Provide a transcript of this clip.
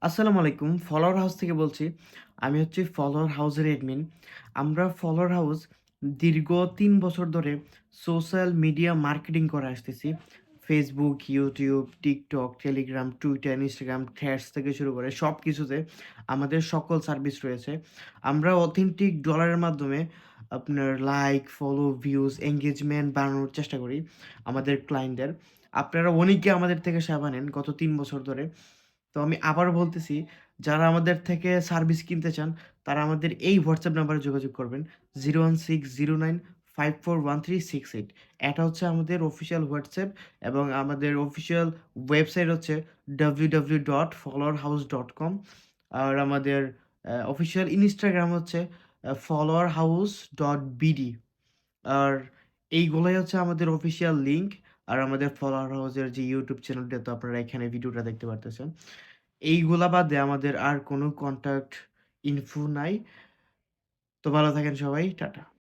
আসসালামু আলাইকুম। Follower house থেকে বলছি। আমি হচ্ছি ফলোয়ার হাউসের অ্যাডমিন। আমরা ফলোয়ার হাউস দীর্ঘ ৩ বছর ধরে সোশ্যাল মিডিয়া মার্কেটিং করে আসতেছি। Facebook, YouTube, TikTok, Telegram, Twitter, Instagram, Threads থেকে শুরু করে সবকিছুতে আমাদের সকল সার্ভিস রয়েছে। আমরা অথেন্টিক ডলারের মাধ্যমে আপনার লাইক, ফলো, ভিউজ, এনগেজমেন্ট বাড়ানোর চেষ্টা করি আমাদের ক্লায়েন্টদের। আপনারা অনেকে আমাদের থেকে সেবা নেন গত ৩ বছর ধরে। তো আমি আবারও বলতেছি, যারা আমাদের থেকে সার্ভিস কিনতে চান, তারা আমাদের এই WhatsApp নাম্বারে যোগাযোগ করবেন। 01609541368 এটা হচ্ছে আমাদের অফিসিয়াল WhatsApp এবং আমাদের অফিসিয়াল ওয়েবসাইট হচ্ছে www.followerhouse.com আর আমাদের অফিসিয়াল ইনস্টাগ্রাম হচ্ছে followerhouse.bd আর এইগুলাই হচ্ছে আমাদের অফিসিয়াল লিঙ্ক। আর আমাদের ফলোয়ার হাউসের যে YouTube চ্যানেলটা তো আপনারা এখানে ভিডিওটা দেখতে পারতেছেন। এইগুলা বাদে আমাদের আর কোনো কনট্যাক্ট ইনফো নাই। তো ভালো থাকেন সবাই। টাটা।